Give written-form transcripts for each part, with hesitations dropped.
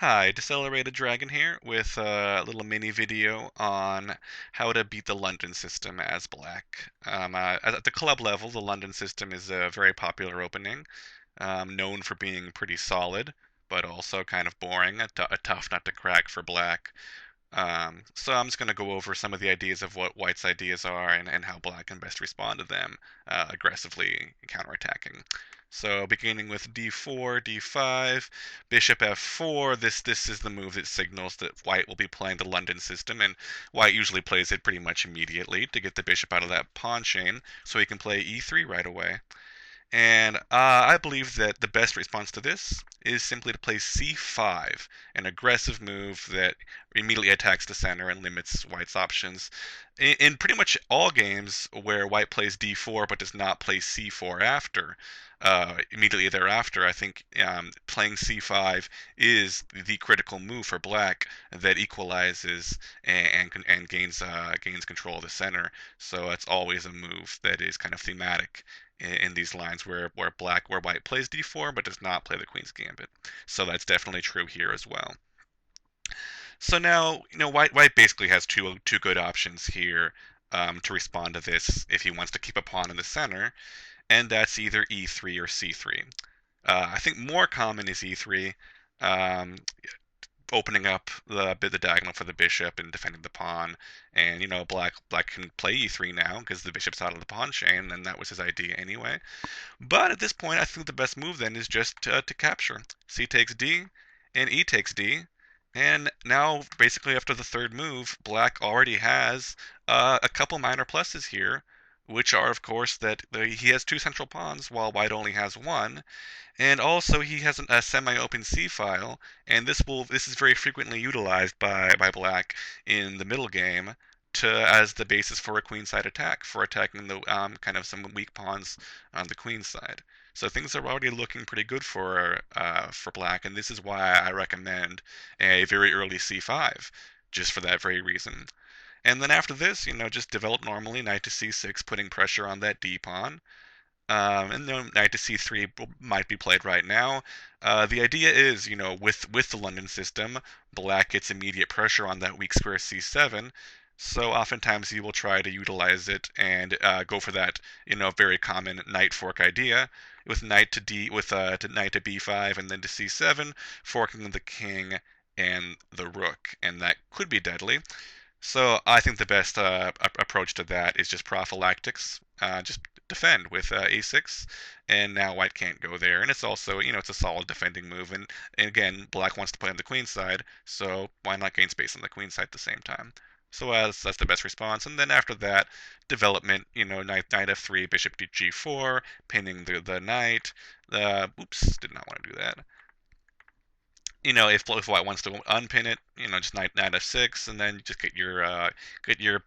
Hi, Decelerated Dragon here with a little mini video on how to beat the London system as black. At the club level, the London system is a very popular opening, known for being pretty solid, but also kind of boring, a tough nut to crack for black. So I'm just going to go over some of the ideas of what White's ideas are and how Black can best respond to them, aggressively counterattacking. So beginning with d4, d5, bishop f4. This is the move that signals that White will be playing the London system, and White usually plays it pretty much immediately to get the bishop out of that pawn chain, so he can play e3 right away. And I believe that the best response to this is simply to play c5, an aggressive move that immediately attacks the center and limits White's options. In pretty much all games where White plays d4 but does not play c4 after, immediately thereafter, I think playing c5 is the critical move for Black that equalizes and gains control of the center. So it's always a move that is kind of thematic in these lines where White plays d4 but does not play the Queen's Gambit. So that's definitely true here as well. So now, White basically has two good options here to respond to this if he wants to keep a pawn in the center, and that's either e3 or c3. I think more common is e3. Um, Opening up the diagonal for the bishop and defending the pawn. And black can play e3 now because the bishop's out of the pawn chain, and that was his idea anyway. But at this point, I think the best move then is just to capture. C takes d, and e takes d. And now, basically, after the third move, black already has a couple minor pluses here, which are, of course, that he has two central pawns while white only has one, and also he has a semi-open C file, and this is very frequently utilized by black in the middle game to as the basis for a queenside attack, for attacking the kind of some weak pawns on the queen side. So things are already looking pretty good for black, and this is why I recommend a very early C5, just for that very reason. And then after this, just develop normally, knight to c6, putting pressure on that d pawn. And knight to c3 might be played right now. The idea is, with the London system, black gets immediate pressure on that weak square c7. So oftentimes you will try to utilize it and go for that, very common knight fork idea with knight to d with to knight to b5 and then to c7, forking the king and the rook, and that could be deadly. So I think the best approach to that is just prophylactics. Just defend with a6, and now white can't go there. And it's also, it's a solid defending move. And again, black wants to play on the queen side, so why not gain space on the queen side at the same time? So that's the best response. And then after that, development, knight f3, bishop to g4, pinning the knight. Oops, did not want to do that. If white wants to unpin it, just knight f6, and then just get your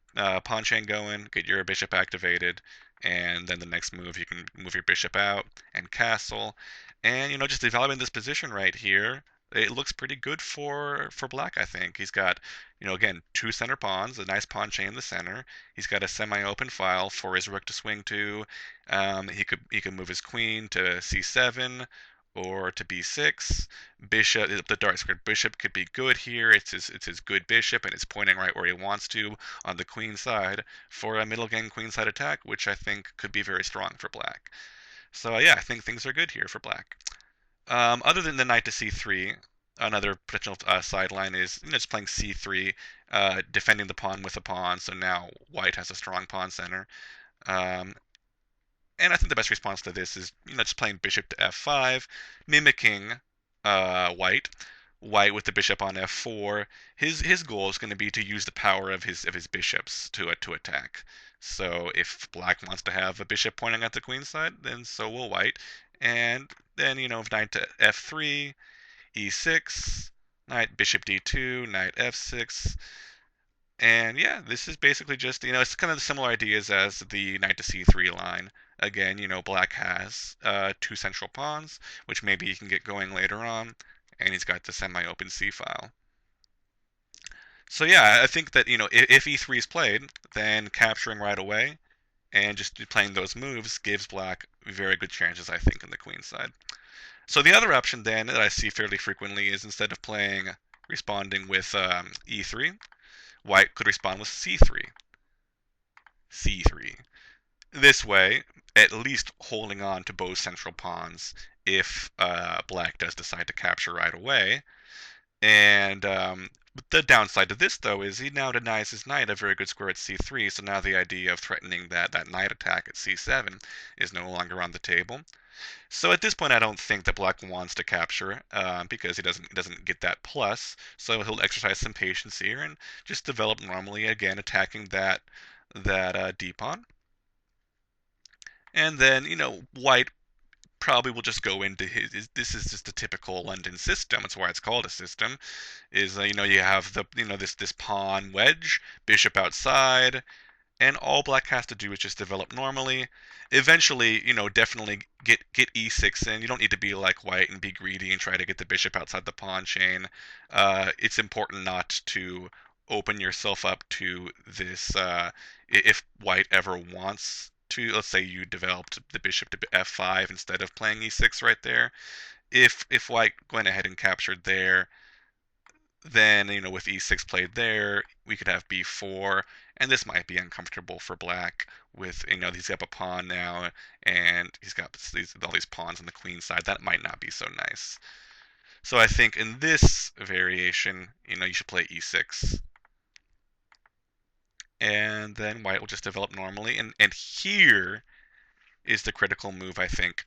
pawn chain going, get your bishop activated, and then the next move you can move your bishop out and castle, and just developing this position right here. It looks pretty good for black, I think. He's got, again, two center pawns, a nice pawn chain in the center. He's got a semi-open file for his rook to swing to. He could move his queen to c7 or to b6. The dark squared bishop could be good here. It's his good bishop, and it's pointing right where he wants to on the queen side for a middle game queenside attack, which I think could be very strong for black. So yeah, I think things are good here for black. Other than the knight to c3, another potential sideline is just playing c3, defending the pawn with a pawn. So now white has a strong pawn center. Um, and I think the best response to this is just playing bishop to f5, mimicking white. White with the bishop on f4. His goal is going to be to use the power of his bishops to attack. So if black wants to have a bishop pointing at the queen side, then so will white. And then knight to f3, e6, knight bishop d2, knight f6. And yeah, this is basically just, it's kind of the similar ideas as the knight to c3 line. Again, black has two central pawns, which maybe he can get going later on, and he's got the semi-open c file. So yeah, I think that, if e3 is played, then capturing right away and just playing those moves gives black very good chances, I think, in the queen side. So the other option then that I see fairly frequently is instead of playing responding with e3, white could respond with c3. c3. This way, at least holding on to both central pawns if black does decide to capture right away. And the downside to this, though, is he now denies his knight a very good square at c3, so now the idea of threatening that knight attack at c7 is no longer on the table. So at this point, I don't think that black wants to capture because he doesn't get that plus. So he'll exercise some patience here and just develop normally again, attacking that d pawn. And then white probably will just go into this is just a typical London system. It's why it's called a system. Is you have the this pawn wedge, bishop outside, and all black has to do is just develop normally. Eventually, definitely get e6 in. You don't need to be like white and be greedy and try to get the bishop outside the pawn chain. It's important not to open yourself up to this. If white ever wants to, let's say you developed the bishop to f5 instead of playing e6 right there. If white went ahead and captured there, then with e6 played there, we could have b4, and this might be uncomfortable for black. With he's got a pawn now, and he's got all these pawns on the queen side. That might not be so nice. So I think in this variation, you should play e6, and then white will just develop normally. And here is the critical move, I think,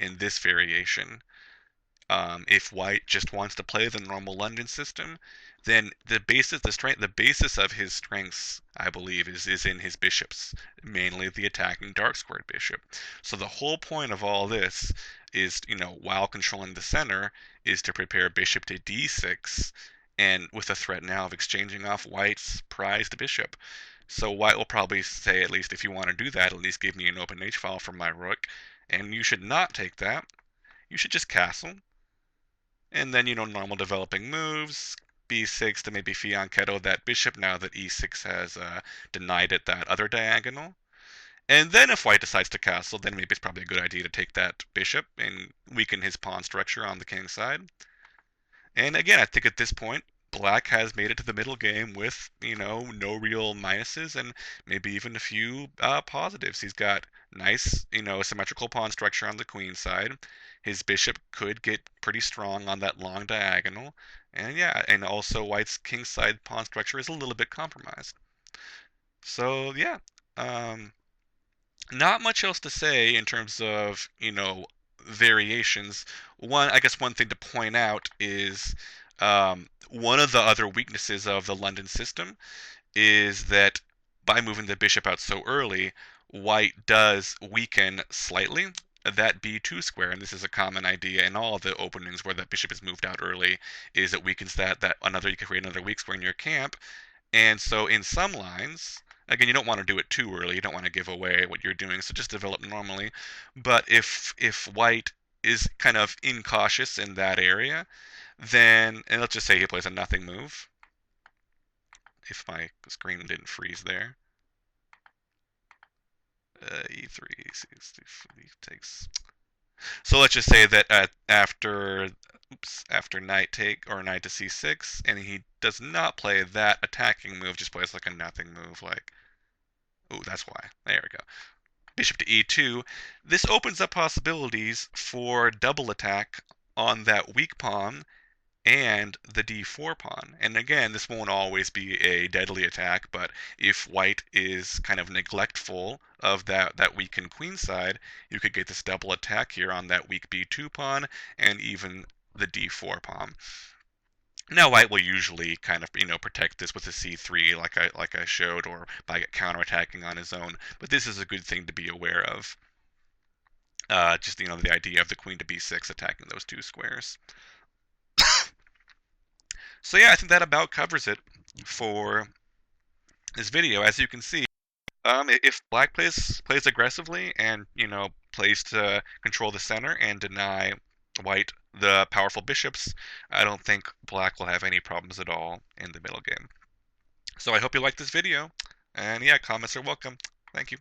in this variation. If white just wants to play the normal London system, then the basis of his strengths, I believe, is in his bishops, mainly the attacking dark squared bishop. So the whole point of all this is, while controlling the center, is to prepare bishop to d6, and with the threat now of exchanging off white's prized bishop. So white will probably say, at least if you want to do that, at least give me an open h file for my rook, and you should not take that. You should just castle. And then, normal developing moves, b6 to maybe fianchetto that bishop now that e6 has denied it that other diagonal. And then if white decides to castle, then maybe it's probably a good idea to take that bishop and weaken his pawn structure on the king side. And again, I think at this point, black has made it to the middle game with, no real minuses and maybe even a few positives. He's got nice, symmetrical pawn structure on the queen side. His bishop could get pretty strong on that long diagonal. And yeah, and also white's king side pawn structure is a little bit compromised. So yeah, um, not much else to say in terms of, variations. I guess one thing to point out is one of the other weaknesses of the London system is that by moving the bishop out so early, white does weaken slightly that b2 square, and this is a common idea in all the openings where the bishop is moved out early, is it weakens that another, you can create another weak square in your camp. And so in some lines, again, you don't want to do it too early. You don't want to give away what you're doing, so just develop normally. But if white is kind of incautious in that area, then, and let's just say he plays a nothing move, if my screen didn't freeze there. E3 takes. So let's just say that after knight take or knight to c6, and he does not play that attacking move, just plays like a nothing move, like, oh, that's why. There we go. Bishop to e2. This opens up possibilities for double attack on that weak pawn and the d4 pawn. And again, this won't always be a deadly attack, but if white is kind of neglectful of that weakened queen side, you could get this double attack here on that weak b2 pawn and even the d4 pawn. Now white will usually kind of protect this with a c3 like I showed, or by counterattacking on his own. But this is a good thing to be aware of. Just the idea of the queen to b6 attacking those two squares. So yeah, I think that about covers it for this video. As you can see, if black plays aggressively and plays to control the center and deny white the powerful bishops, I don't think black will have any problems at all in the middle game. So I hope you liked this video, and yeah, comments are welcome. Thank you.